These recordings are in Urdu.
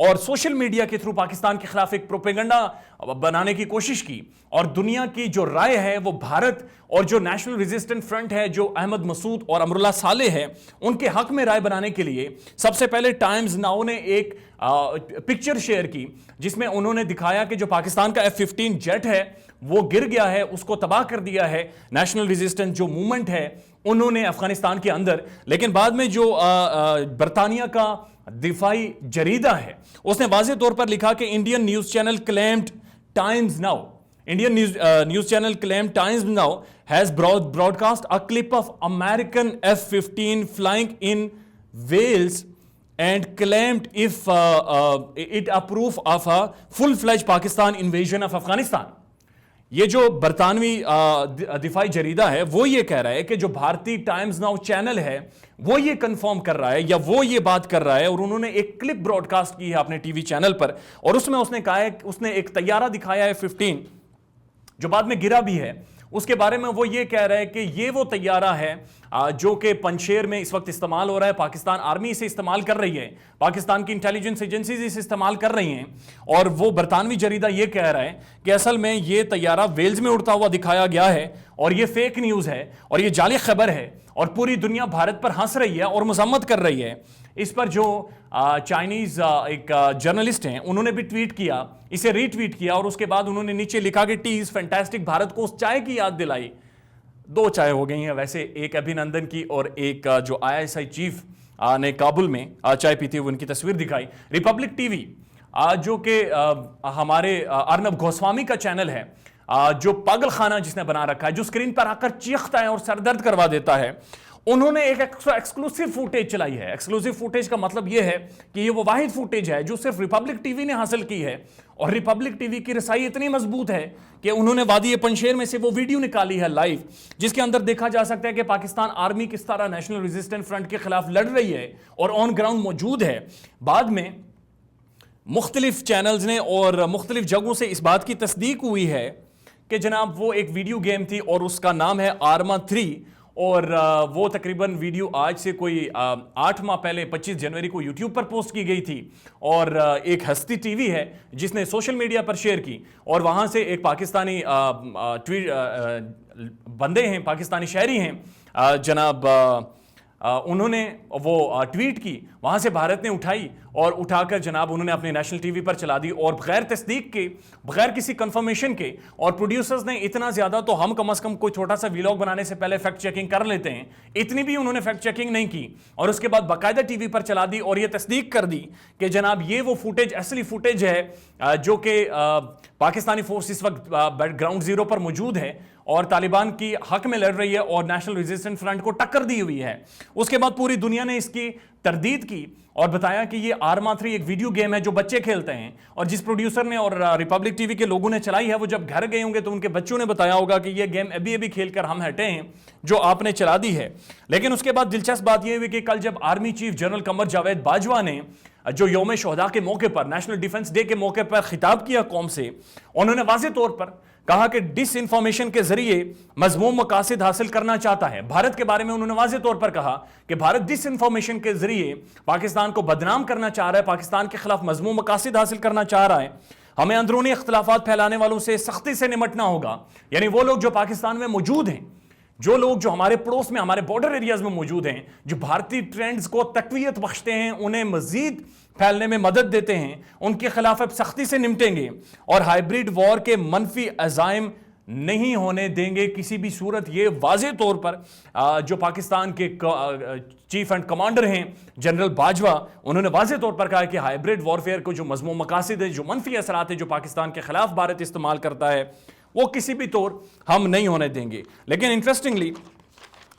اور سوشل میڈیا کے تھرو پاکستان کے خلاف ایک پروپیگنڈا بنانے کی کوشش کی، اور دنیا کی جو رائے ہے وہ بھارت اور جو نیشنل ریزسٹنٹ فرنٹ ہے جو احمد مسعود اور امر اللہ صالح ہے ان کے حق میں رائے بنانے کے لیے سب سے پہلے ٹائمز ناؤ نے ایک پکچر شیئر کی جس میں انہوں نے دکھایا کہ جو پاکستان کا F-15 جیٹ ہے وہ گر گیا ہے، اس کو تباہ کر دیا ہے نیشنل ریزسٹنٹ جو موومنٹ ہے انہوں نے افغانستان کے اندر۔ لیکن بعد میں جو برطانیہ کا دفاعی جریدہ ہے اس نے واضح طور پر لکھا کہ Indian news channel claimed Times now Indian news channel claimed Times Now has broadcast a clip of American F-15 flying in Wales and claimed it a proof of a full-fledged Pakistan invasion of Afghanistan. یہ جو برطانوی دفاعی جریدہ ہے وہ یہ کہہ رہا ہے کہ جو بھارتی ٹائمز ناؤ چینل ہے وہ یہ کنفرم کر رہا ہے یا وہ یہ بات کر رہا ہے، اور انہوں نے ایک کلپ براڈ کاسٹ کی ہے اپنے ٹی وی چینل پر، اور اس میں اس نے کہا ہے کہ اس نے ایک طیارہ دکھایا ہے F-15 جو بعد میں گرا بھی ہے، اس کے بارے میں وہ یہ کہہ رہا ہے کہ یہ وہ طیارہ ہے جو کہ پنشیر میں اس وقت استعمال ہو رہا ہے، پاکستان آرمی اسے استعمال کر رہی ہے، پاکستان کی انٹیلیجنس ایجنسیز اسے استعمال کر رہی ہیں، اور وہ برطانوی جریدہ یہ کہہ رہا ہے کہ اصل میں یہ طیارہ ویلز میں اڑتا ہوا دکھایا گیا ہے اور یہ فیک نیوز ہے اور یہ جعلی خبر ہے، اور پوری دنیا بھارت پر ہنس رہی ہے اور مذمت کر رہی ہے۔ اس پر جو چائنیز ایک جرنلسٹ ہیں انہوں نے بھی ٹویٹ کیا، اسے ری ٹویٹ کیا، اور اس کے بعد انہوں نے نیچے لکھا کہ ٹی از فینٹاسٹک، بھارت کو اس چائے کی یاد دلائی۔ 2 چائے ہو گئی ہیں ویسے، ایک ابھینندن کی اور ایک جو ISI چیف نے کابل میں چائے پیتے ہوئے ان کی تصویر دکھائی۔ ریپبلک ٹی وی جو کہ ہمارے ارنب گوسوامی کا چینل ہے، جو پاگل خانہ جس نے بنا رکھا ہے، جو اسکرین پر آ کر چیختا ہے اور سر درد کروا دیتا ہے، انہوں نے ایک ایکسکلوسیو فوٹیج چلائی ہے۔ ایکسکلوسیو فوٹیج کا مطلب یہ ہے کہ یہ وہ واحد فوٹیج ہے جو صرف ریپبلک ٹی وی نے حاصل کی ہے، اور ریپبلک ٹی وی کی رسائی اتنی مضبوط ہے کہ انہوں نے وادی پنشیر میں سے وہ ویڈیو نکالی ہے لائیو، جس کے اندر دیکھا جا سکتا ہے کہ پاکستان آرمی کس طرح نیشنل ریزسٹنٹ فرنٹ کے خلاف لڑ رہی ہے اور آن گراؤنڈ موجود ہے۔ بعد میں مختلف چینلز نے اور مختلف جگہوں سے اس بات کی تصدیق ہوئی ہے کہ جناب وہ ایک ویڈیو گیم تھی اور اس کا نام ہے آرما 3، اور وہ تقریباً ویڈیو آج سے کوئی 8 ماہ پہلے 25 جنوری کو یوٹیوب پر پوسٹ کی گئی تھی، اور ایک ہستی ٹی وی ہے جس نے سوشل میڈیا پر شیئر کی، اور وہاں سے ایک پاکستانی بندے ہیں، پاکستانی شہری ہیں جناب، انہوں نے وہ ٹویٹ کی، وہاں سے بھارت نے اٹھائی اور اٹھا کر جناب انہوں نے اپنے نیشنل ٹی وی پر چلا دی، اور بغیر تصدیق کے، بغیر کسی کنفرمیشن کے، اور پروڈیوسرز نے اتنا زیادہ تو ہم کم از کم کوئی چھوٹا سا ویلاگ بنانے سے پہلے فیکٹ چیکنگ کر لیتے ہیں، اتنی بھی انہوں نے فیکٹ چیکنگ نہیں کی، اور اس کے بعد باقاعدہ ٹی وی پر چلا دی اور یہ تصدیق کر دی کہ جناب یہ وہ فوٹیج اصلی فوٹیج ہے جو کہ پاکستانی فورس اس وقت گراؤنڈ زیرو پر موجود ہے اور طالبان کی حق میں لڑ رہی ہے اور نیشنل ریزسٹنٹ فرنٹ کو ٹکر دی ہوئی ہے۔ اس کے بعد پوری دنیا نے اس کی تردید کی اور بتایا کہ یہ آرما 3 ایک ویڈیو گیم ہے جو بچے کھیلتے ہیں، اور جس پروڈیوسر نے اور ریپبلک ٹی وی کے لوگوں نے چلائی ہے وہ جب گھر گئے ہوں گے تو ان کے بچوں نے بتایا ہوگا کہ یہ گیم ابھی کھیل کر ہم ہٹے ہیں جو آپ نے چلا دی ہے۔ لیکن اس کے بعد دلچسپ بات یہ ہوئی کہ کل جب army chief general Qamar Javed Bajwa نے جو یوم شہداء کے موقع پر، نیشنل ڈیفنس ڈے کے موقع پر خطاب کیا قوم سے، انہوں نے واضح طور پر کہا کہ ڈس انفارمیشن کے ذریعے مذموم مقاصد حاصل کرنا چاہتا ہے۔ بھارت کے بارے میں انہوں نے واضح طور پر کہا کہ بھارت ڈس انفارمیشن کے ذریعے پاکستان کو بدنام کرنا چاہ رہا ہے، پاکستان کے خلاف مذموم مقاصد حاصل کرنا چاہ رہا ہے۔ ہمیں اندرونی اختلافات پھیلانے والوں سے سختی سے نمٹنا ہوگا، یعنی وہ لوگ جو پاکستان میں موجود ہیں، جو لوگ جو ہمارے پڑوس میں، ہمارے بارڈر ایریاز میں موجود ہیں، جو بھارتی ٹرینڈز کو تقویت بخشتے ہیں، انہیں مزید پھیلنے میں مدد دیتے ہیں، ان کے خلاف اب سختی سے نمٹیں گے اور ہائبریڈ وار کے منفی عزائم نہیں ہونے دیں گے کسی بھی صورت۔ یہ واضح طور پر جو پاکستان کے چیف اینڈ کمانڈر ہیں جنرل باجوہ، انہوں نے واضح طور پر کہا کہ ہائبریڈ وارفیئر کو جو مذموم مقاصد ہے، جو منفی اثرات ہیں جو پاکستان کے خلاف بھارت استعمال کرتا ہے، وہ کسی بھی طور ہم نہیں ہونے دیں گے۔ لیکن انٹرسٹنگلی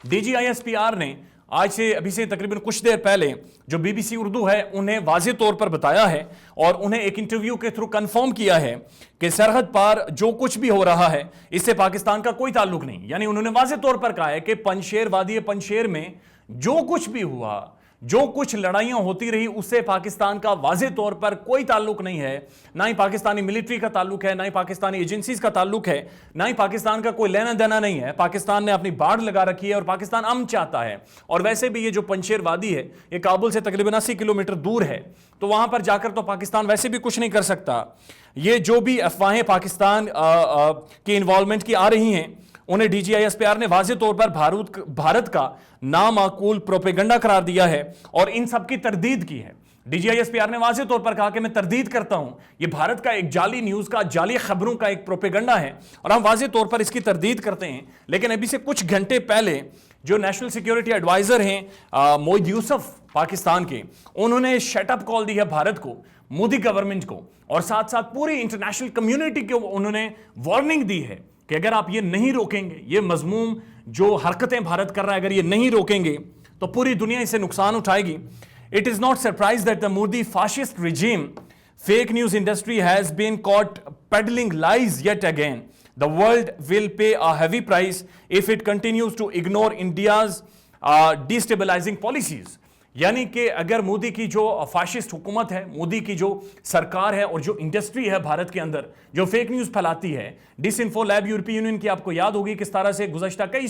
DGISPR نے آج سے ابھی سے تقریباً کچھ دیر پہلے جو BBC اردو ہے انہیں واضح طور پر بتایا ہے اور انہیں ایک انٹرویو کے تھرو کنفرم کیا ہے کہ سرحد پار جو کچھ بھی ہو رہا ہے اس سے پاکستان کا کوئی تعلق نہیں۔ یعنی انہوں نے واضح طور پر کہا ہے کہ پنشیر، وادی پنشیر میں جو کچھ بھی ہوا، جو کچھ لڑائیاں ہوتی رہی اس سے پاکستان کا واضح طور پر کوئی تعلق نہیں ہے، نہ ہی پاکستانی ملٹری کا تعلق ہے، نہ ہی پاکستانی ایجنسیز کا تعلق ہے، نہ ہی پاکستان کا کوئی لینا دینا نہیں ہے۔ پاکستان نے اپنی باڑ لگا رکھی ہے اور پاکستان امن چاہتا ہے، اور ویسے بھی یہ جو پنجشیر وادی ہے یہ کابل سے تقریباً 80 کلومیٹر دور ہے، تو وہاں پر جا کر تو پاکستان ویسے بھی کچھ نہیں کر سکتا۔ یہ جو بھی افواہیں پاکستان کی انوالومنٹ کی آ رہی ہیں انہیں D G I S P R نے واضح طور پر بھارت کا نامعقول پروپیگنڈا قرار دیا ہے اور ان سب کی تردید کی ہے۔ D G I S P R نے واضح طور پر کہا کہ میں تردید کرتا ہوں، یہ بھارت کا ایک جعلی نیوز کا، جعلی خبروں کا ایک پروپیگنڈا ہے اور ہم واضح طور پر اس کی تردید کرتے ہیں۔ لیکن ابھی سے کچھ گھنٹے پہلے جو نیشنل سیکیورٹی ایڈوائزر ہیں موئید یوسف پاکستان کے، انہوں نے شٹ اپ کال دی ہے بھارت کو، مودی گورنمنٹ کو، اور ساتھ ساتھ پوری انٹرنیشنل کمیونٹی کو انہوں نے وارننگ دی ہے کہ اگر آپ یہ نہیں روکیں گے، یہ مذموم جو حرکتیں بھارت کر رہا ہے اگر یہ نہیں روکیں گے تو پوری دنیا اسے نقصان اٹھائے گی۔ It is not surprised that the Modi fascist regime fake news industry has been caught peddling lies yet again. The world will pay a heavy price if it continues to ignore India's destabilizing policies. یعنی کہ اگر مودی کی جو فاشسٹ حکومت ہے، مودی کی جو سرکار ہے اور جو انڈسٹری ہے بھارت کے اندر جو فیک نیوز پھیلاتی ہے، ڈس انفو لیب یورپی یونین کی آپ کو یاد ہوگی کس طرح سے گزشتہ کئی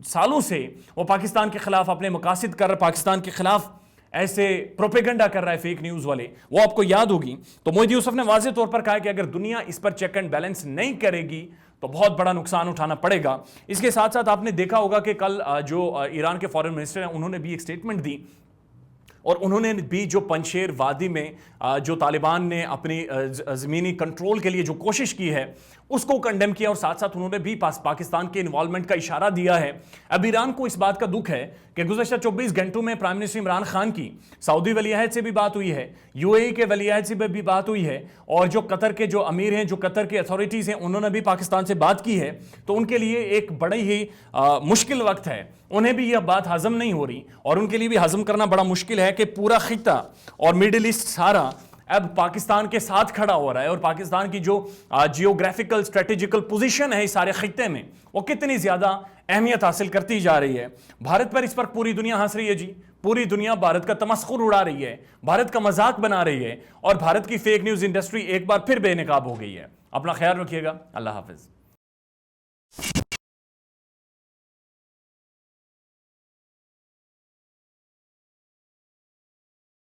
سالوں سے وہ پاکستان کے خلاف اپنے مقاصد کر رہا ہے، پاکستان کے خلاف ایسے پروپیگنڈا کر رہا ہے فیک نیوز والے، وہ آپ کو یاد ہوگی۔ تو موئید یوسف نے واضح طور پر کہا کہ اگر دنیا اس پر چیک اینڈ بیلنس نہیں کرے گی تو بہت بڑا نقصان اٹھانا پڑے گا۔ اس کے ساتھ ساتھ آپ نے دیکھا ہوگا کہ کل جو ایران کے فارن منسٹر ہیں انہوں نے بھی ایک سٹیٹمنٹ دی اور انہوں نے بھی جو پنجشیر وادی میں جو طالبان نے اپنی زمینی کنٹرول کے لیے جو کوشش کی ہے اس کو کنڈیم کیا، اور ساتھ ساتھ انہوں نے بھی پاکستان کے انوالومنٹ کا اشارہ دیا ہے۔ اب ایران کو اس بات کا دکھ ہے کہ گزشتہ 24 گھنٹوں میں پرائم منسٹر عمران خان کی سعودی ولی عہد سے بھی بات ہوئی ہے، یو اے ای کے ولی عہد سے بھی بات ہوئی ہے، اور جو قطر کے جو امیر ہیں، جو قطر کے اتھارٹیز ہیں، انہوں نے بھی پاکستان سے بات کی ہے۔ تو ان کے لیے ایک بڑی ہی مشکل وقت ہے، انہیں بھی یہ بات ہضم نہیں ہو رہی، اور ان کے لیے بھی ہضم کرنا بڑا مشکل ہے کہ پورا خطہ اور میڈل ایسٹ سارا اب پاکستان کے ساتھ کھڑا ہو رہا ہے، اور پاکستان کی جو جیوگرافیکل اسٹریٹجیکل پوزیشن ہے اس سارے خطے میں وہ کتنی زیادہ اہمیت حاصل کرتی جا رہی ہے۔ بھارت پر اس پر پوری دنیا ہنس رہی ہے جی، پوری دنیا بھارت کا تمسخر اڑا رہی ہے، بھارت کا مذاق بنا رہی ہے، اور بھارت کی فیک نیوز انڈسٹری ایک بار پھر بے نقاب ہو گئی ہے۔ اپنا خیال رکھیے گا، اللہ حافظ۔